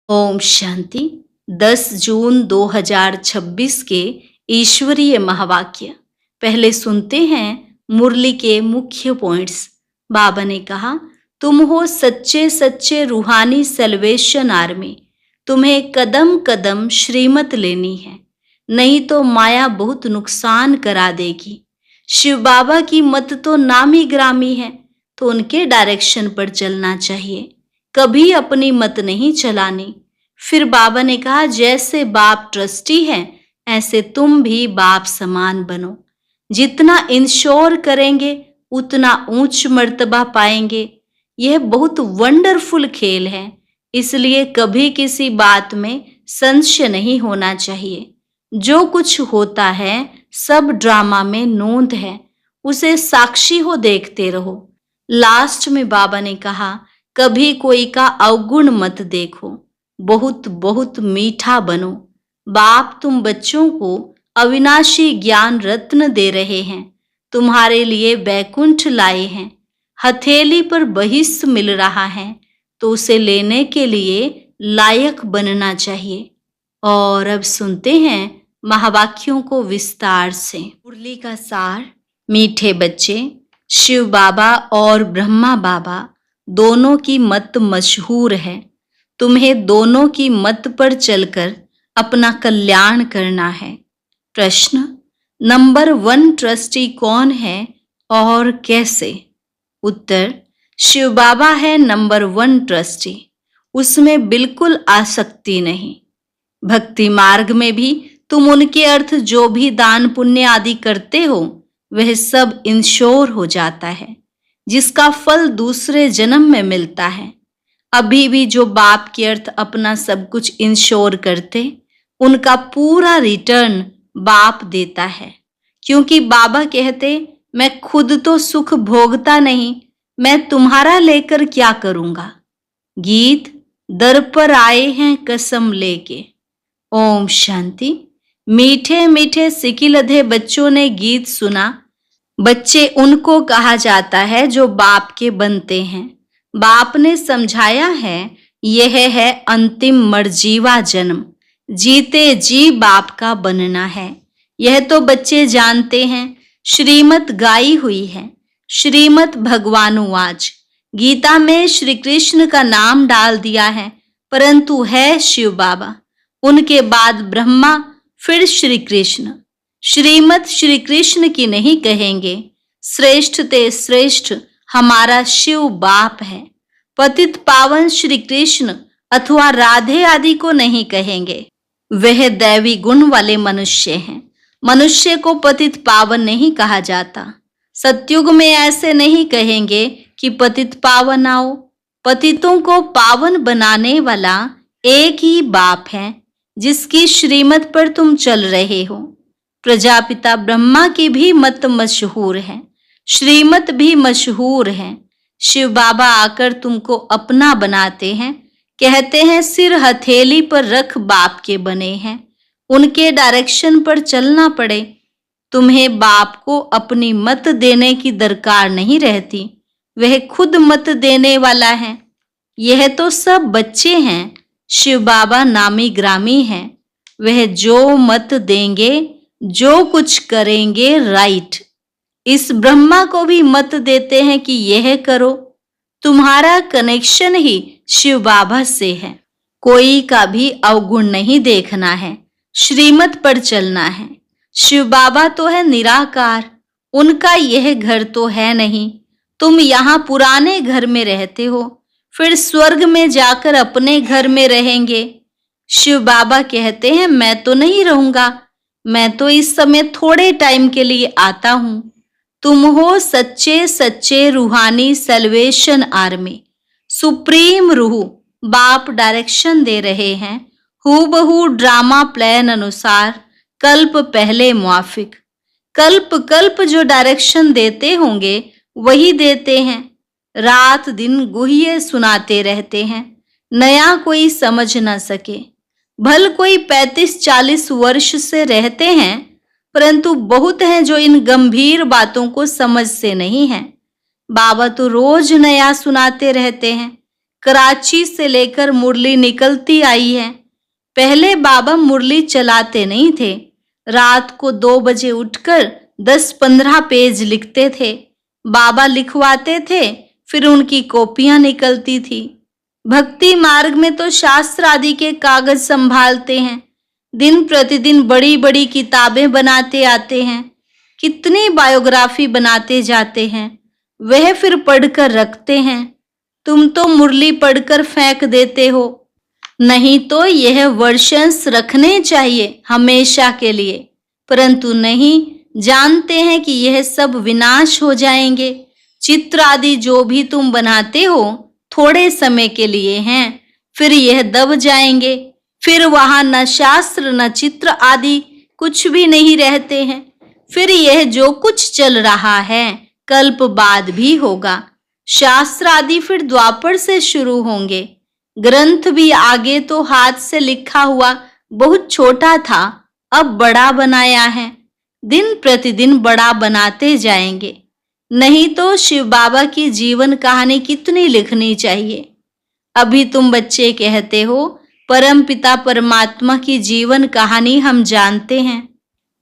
ओम शांति। 10 जून 2026 के ईश्वरीय महावाक्य। पहले सुनते हैं मुरली के मुख्य पॉइंट्स। बाबा ने कहा, तुम हो सच्चे सच्चे रूहानी सल्वेशन आर्मी। तुम्हें कदम कदम श्रीमत लेनी है, नहीं तो माया बहुत नुकसान करा देगी। शिव बाबा की मत तो नामी ग्रामी है, तो उनके डायरेक्शन पर चलना चाहिए, कभी अपनी मत नहीं चलानी। फिर बाबा ने कहा, जैसे बाप ट्रस्टी है, ऐसे तुम भी बाप समान बनो। जितना इंश्योर करेंगे उतना ऊंच मर्तबा पाएंगे। यह बहुत वंडरफुल खेल है, इसलिए कभी किसी बात में संशय नहीं होना चाहिए। जो कुछ होता है सब ड्रामा में नोंद है, उसे साक्षी हो देखते रहो। लास्ट में बाबा ने कहा, कभी कोई का अवगुण मत देखो, बहुत बहुत मीठा बनो। बाप तुम बच्चों को अविनाशी ज्ञान रत्न दे रहे हैं, तुम्हारे लिए बैकुंठ लाए हैं। हथेली पर बहिष्ठ मिल रहा है, तो उसे लेने के लिए लायक बनना चाहिए। और अब सुनते हैं महावाक्यों को विस्तार से। मुरली का सार। मीठे बच्चे, शिव बाबा और ब्रह्मा बाबा दोनों की मत मशहूर है। तुम्हें दोनों की मत पर चलकर अपना कल्याण करना है। प्रश्न, नंबर 1 ट्रस्टी कौन है और कैसे? उत्तर, शिव बाबा है नंबर 1 ट्रस्टी, उसमें बिल्कुल आसक्ति नहीं। भक्ति मार्ग में भी तुम उनके अर्थ जो भी दान पुण्य आदि करते हो, वह सब इंश्योर हो जाता है, जिसका फल दूसरे जन्म में मिलता है। अभी भी जो बाप के अर्थ अपना सब कुछ इंश्योर करते, उनका पूरा रिटर्न बाप देता है, क्योंकि बाबा कहते, मैं खुद तो सुख भोगता नहीं, मैं तुम्हारा लेकर क्या करूंगा। गीत, दर पर आए हैं कसम लेके। ओम शांति। मीठे मीठे सिकिलधे बच्चों ने गीत सुना। बच्चे उनको कहा जाता है जो बाप के बनते हैं। बाप ने समझाया है, यह है अंतिम मरजीवा जन्म, जीते जी बाप का बनना है। यह तो बच्चे जानते हैं। श्रीमत गाई हुई है। श्रीमत भगवानुवाच। गीता में श्री कृष्ण का नाम डाल दिया है, परंतु है शिव बाबा, उनके बाद ब्रह्मा, फिर श्री कृष्ण। श्रीमत श्री कृष्ण की नहीं कहेंगे, श्रेष्ठ ते श्रेष्ठ हमारा शिव बाप है। पतित पावन श्री कृष्ण अथवा राधे आदि को नहीं कहेंगे, वह दैवी गुण वाले मनुष्य हैं। मनुष्य को पतित पावन नहीं कहा जाता। सतयुग में ऐसे नहीं कहेंगे कि पतित पावन आओ। पतितों को पावन बनाने वाला एक ही बाप है, जिसकी श्रीमत पर तुम चल रहे हो। प्रजापिता ब्रह्मा की भी मत मशहूर है, श्रीमत भी मशहूर है। शिव बाबा आकर तुमको अपना बनाते हैं, कहते हैं सिर हथेली पर रख बाप के बने हैं, उनके डायरेक्शन पर चलना पड़े। तुम्हें बाप को अपनी मत देने की दरकार नहीं रहती, वह खुद मत देने वाला है। यह तो सब बच्चे हैं, शिव बाबा नामी ग्रामी हैं। वह जो मत देंगे, जो कुछ करेंगे राइट। इस ब्रह्मा को भी मत देते हैं कि यह करो। तुम्हारा कनेक्शन ही शिव बाबा से है। कोई का भी अवगुण नहीं देखना है, श्रीमत पर चलना है। शिव बाबा तो है निराकार, उनका यह घर तो है नहीं। तुम यहाँ पुराने घर में रहते हो, फिर स्वर्ग में जाकर अपने घर में रहेंगे। शिव बाबा कहते हैं, मैं तो नहीं रहूंगा, मैं तो इस समय थोड़े टाइम के लिए आता हूं। तुम हो सच्चे सच्चे रूहानी सल्वेशन आर्मी। सुप्रीम रूह बाप डायरेक्शन दे रहे हैं, हूबहू ड्रामा प्लान अनुसार, कल्प पहले मुआफिक। कल्प कल्प जो डायरेक्शन देते होंगे वही देते हैं। रात दिन गुहिये सुनाते रहते हैं, नया कोई समझ न सके। भल कोई 35-40 वर्ष से रहते हैं, परंतु बहुत हैं जो इन गंभीर बातों को समझ से नहीं हैं। बाबा तो रोज नया सुनाते रहते हैं, कराची से लेकर मुरली निकलती आई है। पहले बाबा मुरली चलाते नहीं थे। रात को 2 बजे उठकर 10-15 पेज लिखते थे। बाबा लिखवाते थे, फिर उनकी कॉपियां निकलती थी। भक्ति मार्ग में तो शास्त्र आदि के कागज संभालते हैं। दिन प्रतिदिन बड़ी बड़ी किताबें बनाते आते हैं। कितनी बायोग्राफी बनाते जाते हैं, वह फिर पढ़कर रखते हैं। तुम तो मुरली पढ़कर फेंक देते हो। नहीं तो यह वर्षंस रखने चाहिए हमेशा के लिए, परंतु नहीं, जानते हैं कि यह सब विनाश हो जाएंगे। चित्र आदि जो भी तुम बनाते हो थोड़े समय के लिए हैं, फिर यह दब जाएंगे। फिर वहां न शास्त्र न चित्र आदि कुछ भी नहीं रहते हैं। फिर यह जो कुछ चल रहा है कल्प बाद भी होगा। शास्त्र आदि फिर द्वापर से शुरू होंगे। ग्रंथ भी आगे तो हाथ से लिखा हुआ बहुत छोटा था, अब बड़ा बनाया है। दिन प्रतिदिन बड़ा बनाते जाएंगे। नहीं तो शिव बाबा की जीवन कहानी कितनी लिखनी चाहिए। अभी तुम बच्चे कहते हो परम पिता परमात्मा की जीवन कहानी हम जानते हैं।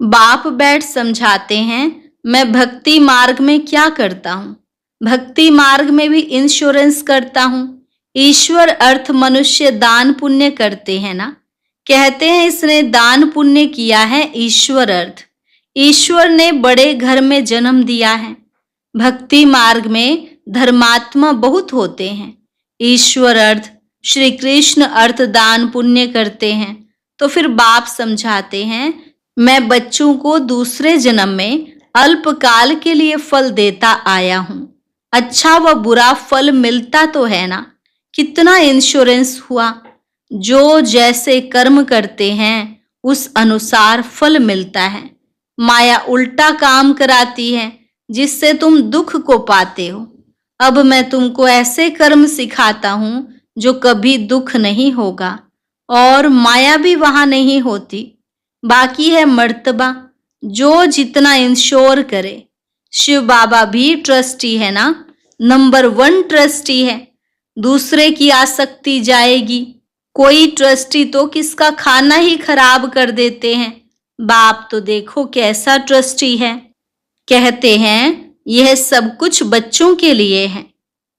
बाप बैठ समझाते हैं, मैं भक्ति मार्ग में क्या करता हूँ। भक्ति मार्ग में भी इंश्योरेंस करता हूँ। ईश्वर अर्थ मनुष्य दान पुण्य करते हैं ना, कहते हैं इसने दान पुण्य किया है। ईश्वर अर्थ ईश्वर ने बड़े घर में जन्म दिया है। भक्ति मार्ग में धर्मात्मा बहुत होते हैं। ईश्वर अर्थ श्री कृष्ण अर्थ दान पुण्य करते हैं। तो फिर बाप समझाते हैं, मैं बच्चों को दूसरे जन्म में अल्पकाल के लिए फल देता आया हूं। अच्छा व बुरा फल मिलता तो है ना, कितना इंश्योरेंस हुआ। जो जैसे कर्म करते हैं उस अनुसार फल मिलता है। माया उल्टा काम कराती है जिससे तुम दुख को पाते हो। अब मैं तुमको ऐसे कर्म सिखाता हूं जो कभी दुख नहीं होगा और माया भी वहां नहीं होती। बाकी है मर्तबा, जो जितना इंश्योर करे। शिव बाबा भी ट्रस्टी है ना, नंबर 1 ट्रस्टी है। दूसरे की आसक्ति जाएगी। कोई ट्रस्टी तो किसका खाना ही खराब कर देते हैं। बाप तो देखो कैसा ट्रस्टी है। कहते हैं यह सब कुछ बच्चों के लिए है।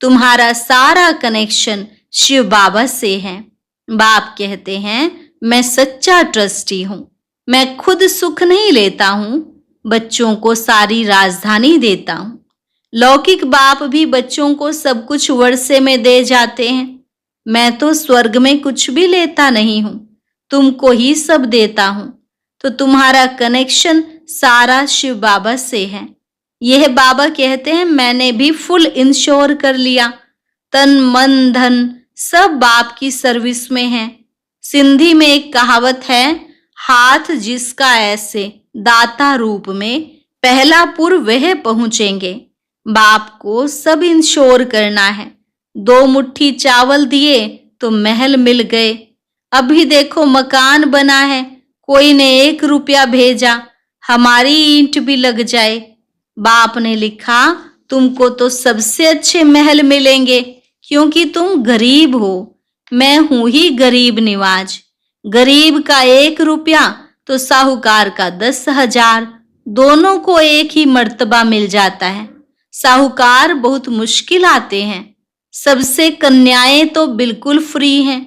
तुम्हारा सारा कनेक्शन शिव बाबा से है। बाप कहते हैं मैं सच्चा ट्रस्टी हूं। मैं खुद सुख नहीं लेता हूं, बच्चों को सारी राजधानी देता हूं। लौकिक बाप भी बच्चों को सब कुछ वर्षे में दे जाते हैं। मैं तो स्वर्ग में कुछ भी लेता नहीं हूं, तुमको ही सब देता हूं। तो तुम्हारा कनेक्शन सारा शिव बाबा से है। यह बाबा कहते हैं मैंने भी फुल इंश्योर कर लिया। तन मन धन सब बाप की सर्विस में है। सिंधी में एक कहावत है, हाथ जिसका ऐसे दाता रूप में, पहला पुर वह पहुंचेंगे। बाप को सब इंश्योर करना है। 2 मुट्ठी चावल दिए तो महल मिल गए। अभी देखो मकान बना है, कोई ने 1 रुपया भेजा, हमारी ईंट भी लग जाए। बाप ने लिखा तुमको तो सबसे अच्छे महल मिलेंगे क्योंकि तुम गरीब हो। मैं हूं ही गरीब निवाज। गरीब का 1 रुपया तो साहूकार का 10,000, दोनों को एक ही मर्तबा मिल जाता है। साहूकार बहुत मुश्किल आते हैं। सबसे कन्याएं तो बिल्कुल फ्री हैं।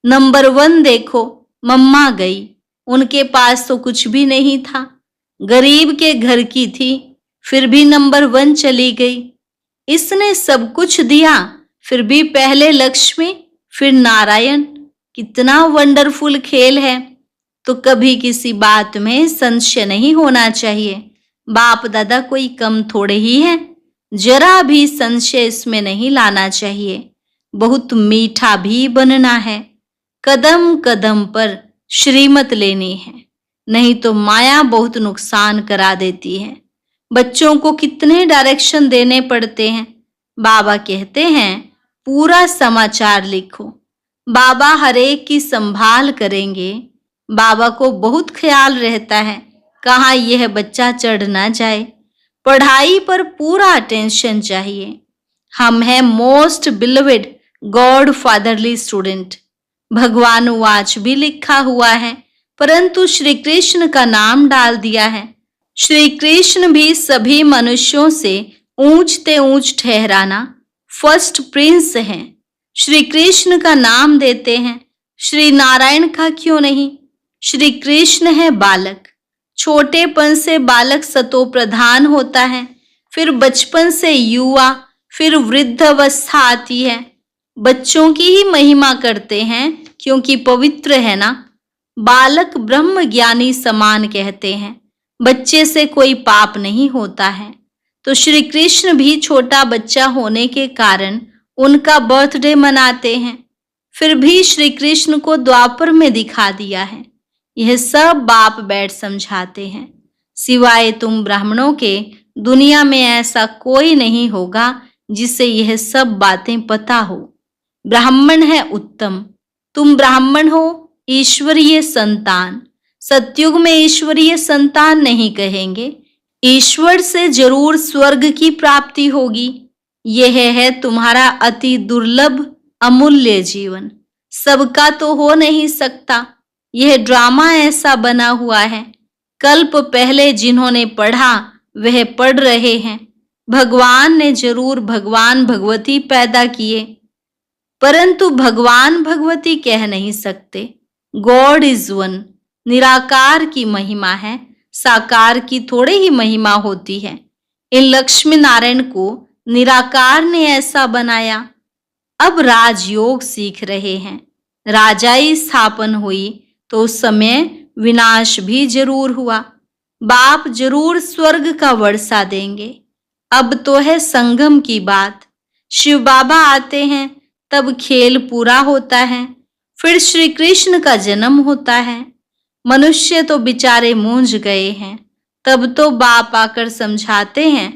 नंबर 1 देखो, मम्मा गई, उनके पास तो कुछ भी नहीं था, गरीब के घर की थी, फिर भी नंबर 1 चली गई। इसने सब कुछ दिया, फिर भी पहले लक्ष्मी फिर नारायण। कितना वंडरफुल खेल है। तो कभी किसी बात में संशय नहीं होना चाहिए। बाप दादा कोई कम थोड़े ही है, जरा भी संशय इसमें नहीं लाना चाहिए। बहुत मीठा भी बनना है। कदम कदम पर श्रीमत लेनी है, नहीं तो माया बहुत नुकसान करा देती है। बच्चों को कितने डायरेक्शन देने पड़ते हैं। बाबा कहते हैं पूरा समाचार लिखो। बाबा हर एक की संभाल करेंगे। बाबा को बहुत ख्याल रहता है कहाँ यह बच्चा चढ़ ना जाए। पढ़ाई पर पूरा अटेंशन चाहिए। हम हैं most beloved god fatherly student. भगवानुवाच भी लिखा हुआ है, परंतु श्री कृष्ण का नाम डाल दिया है। श्री कृष्ण भी सभी मनुष्यों से ऊंचते ऊंच ठहराना फर्स्ट प्रिंस हैं। श्री कृष्ण का नाम देते हैं, श्री नारायण का क्यों नहीं? श्री कृष्ण है बालक। छोटेपन से बालक सतो प्रधान होता है, फिर बचपन से युवा, फिर वृद्ध अवस्था आती है। बच्चों की ही महिमा करते हैं क्योंकि पवित्र है ना। बालक ब्रह्म ज्ञानी समान कहते हैं। बच्चे से कोई पाप नहीं होता है। तो श्री कृष्ण भी छोटा बच्चा होने के कारण उनका बर्थडे मनाते हैं। फिर भी श्री कृष्ण को द्वापर में दिखा दिया है। यह सब बाप बैठ समझाते हैं। सिवाय तुम ब्राह्मणों के दुनिया में ऐसा कोई नहीं होगा जिसे यह सब बातें पता हो। ब्राह्मण है उत्तम। तुम ब्राह्मण हो, ईश्वरीय संतान। सतयुग में ईश्वरीय संतान नहीं कहेंगे। ईश्वर से जरूर स्वर्ग की प्राप्ति होगी। यह है तुम्हारा अति दुर्लभ अमूल्य जीवन। सबका तो हो नहीं सकता। यह ड्रामा ऐसा बना हुआ है। कल्प पहले जिन्होंने पढ़ा वह पढ़ रहे हैं। भगवान ने जरूर भगवान भगवती पैदा किए, परंतु भगवान भगवती कह नहीं सकते। God is one. निराकार की महिमा है, साकार की थोड़े ही महिमा होती है। इन लक्ष्मी नारायण को निराकार ने ऐसा बनाया। अब राजयोग सीख रहे हैं। राजाई स्थापन हुई तो उस समय विनाश भी जरूर हुआ। बाप जरूर स्वर्ग का वर्षा देंगे। अब तो है संगम की बात। शिव बाबा आते हैं तब खेल पूरा होता है। फिर श्री कृष्ण का जन्म होता है। मनुष्य तो बेचारे मूंझ गए हैं। तब तो बाप आकर समझाते हैं।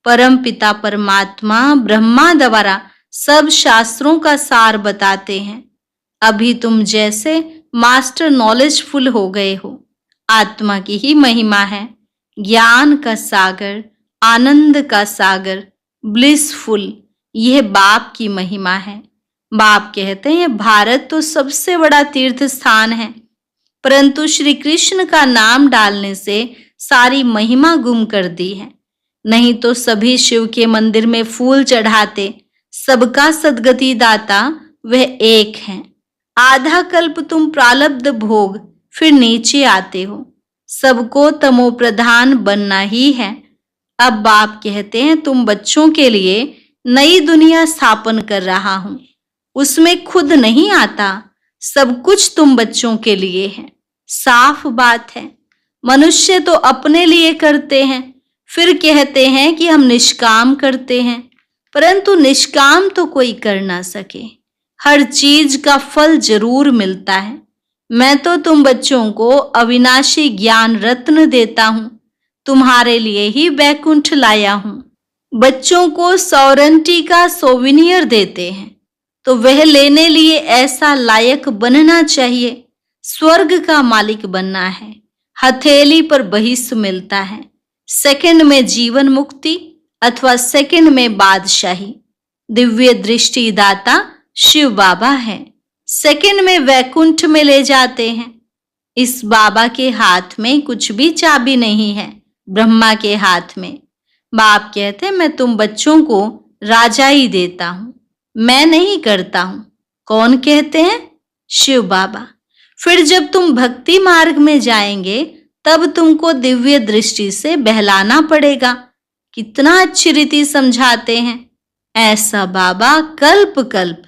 परम पिता परमात्मा ब्रह्मा द्वारा सब शास्त्रों का सार बताते हैं। अभी तुम जैसे मास्टर नॉलेजफुल हो गए हो। आत्मा की ही महिमा है। ज्ञान का सागर, आनंद का सागर, ब्लिसफुल, यह बाप की महिमा है। बाप कहते हैं भारत तो सबसे बड़ा तीर्थ स्थान है, परंतु श्री कृष्ण का नाम डालने से सारी महिमा गुम कर दी है। नहीं तो सभी शिव के मंदिर में फूल चढ़ाते। सबका सद्गति दाता वह एक है। आधा कल्प तुम प्रारब्ध भोग फिर नीचे आते हो। सबको तमो प्रधान बनना ही है। अब बाप कहते हैं तुम बच्चों के लिए नई दुनिया स्थापन कर रहा हूं। उसमें खुद नहीं आता। सब कुछ तुम बच्चों के लिए है। साफ बात है। मनुष्य तो अपने लिए करते हैं, फिर कहते हैं कि हम निष्काम करते हैं, परंतु निष्काम तो कोई कर ना सके। हर चीज का फल जरूर मिलता है। मैं तो तुम बच्चों को अविनाशी ज्ञान रत्न देता हूं। तुम्हारे लिए ही बैकुंठ लाया हूं। बच्चों को सौरंटी का सोविनियर देते हैं तो वह लेने लिए ऐसा लायक बनना चाहिए। स्वर्ग का मालिक बनना है। हथेली पर बहिष्ठ मिलता है। सेकंड में जीवन मुक्ति अथवा सेकंड में बादशाही। दिव्य दृष्टि दाता शिव बाबा है। सेकंड में वैकुंठ में ले जाते हैं। इस बाबा के हाथ में कुछ भी चाबी नहीं है, ब्रह्मा के हाथ में। बाप कहते मैं तुम बच्चों को राजाई देता हूं, मैं नहीं करता हूं। कौन कहते हैं? शिव बाबा। फिर जब तुम भक्ति मार्ग में जाएंगे तब तुमको दिव्य दृष्टि से बहलाना पड़ेगा। कितना अच्छी रीति समझाते हैं। ऐसा बाबा कल्प कल्प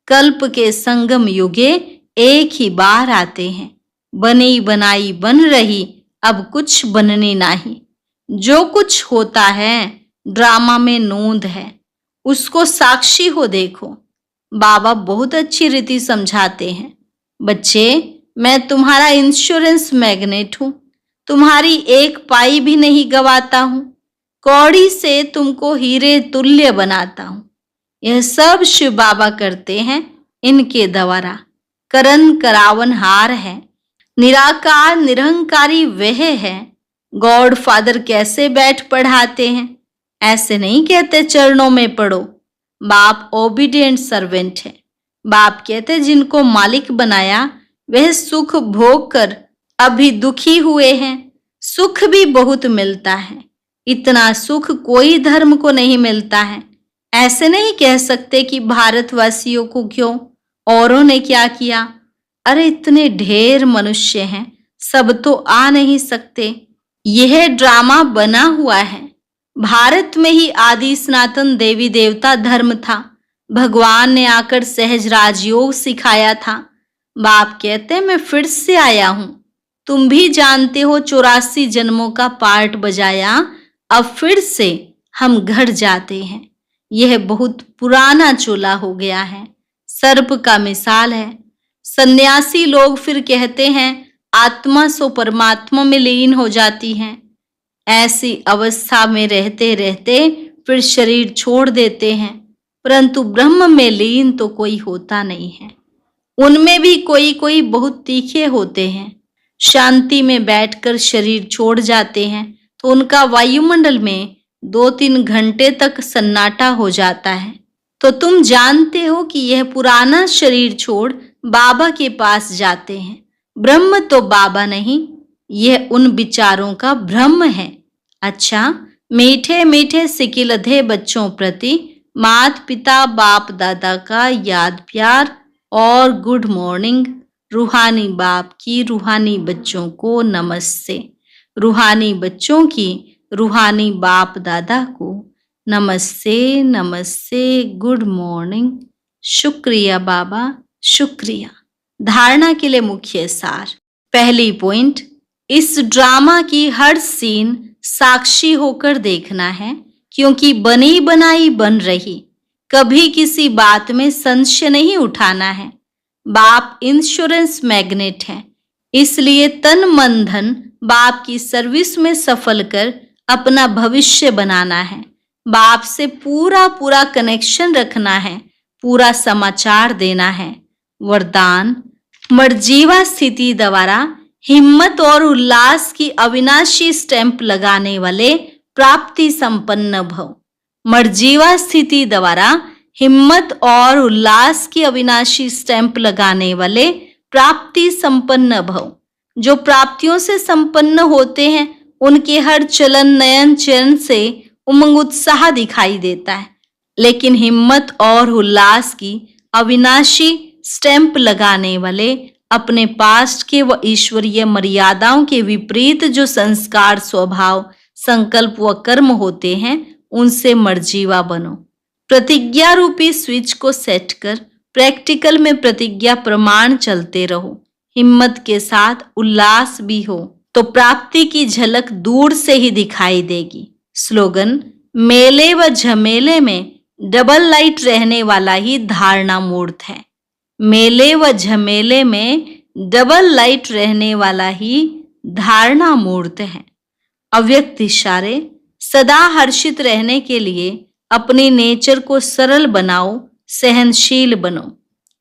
कल्प के संगम युगे एक ही बार आते हैं। बनी बनाई बन रही, अब कुछ बननी नहीं। जो कुछ होता है ड्रामा में नोंद है, उसको साक्षी हो देखो। बाबा बहुत अच्छी रीति समझाते हैं। बच्चे, मैं तुम्हारा इंश्योरेंस मैग्नेट हूं। तुम्हारी एक पाई भी नहीं गवाता हूं। कौड़ी से तुमको हीरे तुल्य बनाता हूं। यह सब शिव बाबा करते हैं इनके द्वारा। करन करावन हार है। निराकार निरहंकारी वह है। गॉड फादर कैसे बैठ पढ़ाते हैं? ऐसे नहीं कहते चरणों में पढ़ो। बाप ओबीडिएंट सर्वेंट है। बाप कहते जिनको मालिक बनाया वह सुख भोग कर अभी दुखी हुए हैं। सुख भी बहुत मिलता है, इतना सुख कोई धर्म को नहीं मिलता है। ऐसे नहीं कह सकते कि भारतवासियों को क्यों, औरों ने क्या किया। अरे इतने ढेर मनुष्य हैं, सब तो आ नहीं सकते। यह ड्रामा बना हुआ है। भारत में ही आदि सनातन देवी देवता धर्म था। भगवान ने आकर सहज राजयोग सिखाया था। बाप कहते मैं फिर से आया हूं। तुम भी जानते हो 84 जन्मों का पार्ट बजाया, अब फिर से हम घर जाते हैं। यह बहुत पुराना चोला हो गया है, सर्प का मिसाल है। सन्यासी लोग फिर कहते हैं आत्मा सो परमात्मा में लीन हो जाती है। ऐसी अवस्था में रहते रहते फिर शरीर छोड़ देते हैं, परंतु ब्रह्म में लीन तो कोई होता नहीं है। उनमें भी कोई कोई बहुत तीखे होते हैं। शांति में बैठकर शरीर छोड़ जाते हैं तो उनका वायुमंडल में 2-3 घंटे तक सन्नाटा हो जाता है। तो तुम जानते हो कि यह पुराना शरीर छोड़ बाबा के पास जाते हैं। ब्रह्म तो बाबा नहीं, यह उन विचारों का भ्रम है। अच्छा, मीठे मीठे सिकिलधे बच्चों प्रति माता पिता बाप दादा का याद प्यार और गुड मॉर्निंग। रूहानी बाप की रूहानी बच्चों को नमस्ते। रूहानी बच्चों की रूहानी बाप दादा को नमस्ते नमस्ते, गुड मॉर्निंग। शुक्रिया बाबा, शुक्रिया। धारणा के लिए मुख्य सार। पहली पॉइंट, इस ड्रामा की हर सीन साक्षी होकर देखना है, क्योंकि बनी बनाई बन रही। कभी किसी बात में संशय नहीं उठाना है। बाप इंश्योरेंस मैग्नेट है, इसलिए तन मन धन बाप की सर्विस में सफल कर अपना भविष्य बनाना है। बाप से पूरा पूरा कनेक्शन रखना है, पूरा समाचार देना है। वरदान, मर्जीवा स्थिति द्वारा हिम्मत और उल्लास की अविनाशी स्टैंप लगाने वाले प्राप्ति संपन्न भव। मर्जीवा स्थिति द्वारा हिम्मत और उल्लास की अविनाशी स्टैंप लगाने वाले प्राप्ति संपन्न भव। जो प्राप्तियों से संपन्न होते हैं उनके हर चलन नयन चरण से उमंग उत्साह दिखाई देता है, लेकिन हिम्मत और उल्लास की अविनाशी स्टैंप लगाने वाले अपने पास्ट के व ईश्वरीय मर्यादाओं के विपरीत जो संस्कार, स्वभाव, संकल्प व कर्म होते हैं उनसे मर्जीवा बनो। प्रतिज्ञा रूपी स्विच को सेट कर प्रैक्टिकल में प्रतिज्ञा प्रमाण चलते रहो। हिम्मत के साथ उल्लास भी हो तो प्राप्ति की झलक दूर से ही दिखाई देगी। स्लोगन, मेले व झमेले में डबल लाइट रहने वाला ही धारणा मूर्त है। मेले व झमेले में डबल लाइट रहने वाला ही धारणा मूर्त है। अव्यक्त इशारे, सदा हर्षित रहने के लिए अपनी नेचर को सरल बनाओ, सहनशील बनो।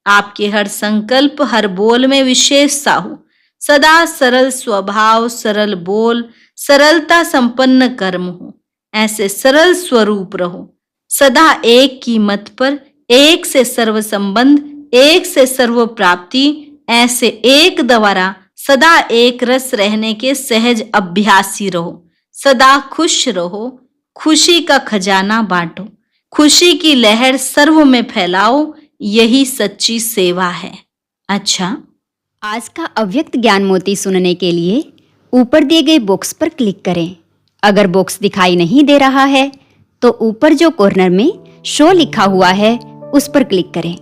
आपके हर संकल्प, हर बोल में विशेषता हो। सदा सरल स्वभाव, सरल बोल, सरलता संपन्न कर्म हो। ऐसे सरल स्वरूप रहो। सदा एक की मत पर, एक से सर्व संबंध, एक से सर्व प्राप्ति, ऐसे एक द्वारा सदा एक रस रहने के सहज अभ्यासी रहो। सदा खुश रहो, खुशी का खजाना बांटो, खुशी की लहर सर्व में फैलाओ, यही सच्ची सेवा है। अच्छा, आज का अव्यक्त ज्ञान मोती सुनने के लिए ऊपर दिए गए बॉक्स पर क्लिक करें। अगर बॉक्स दिखाई नहीं दे रहा है तो ऊपर जो कॉर्नर में शो लिखा हुआ है उस पर क्लिक करें।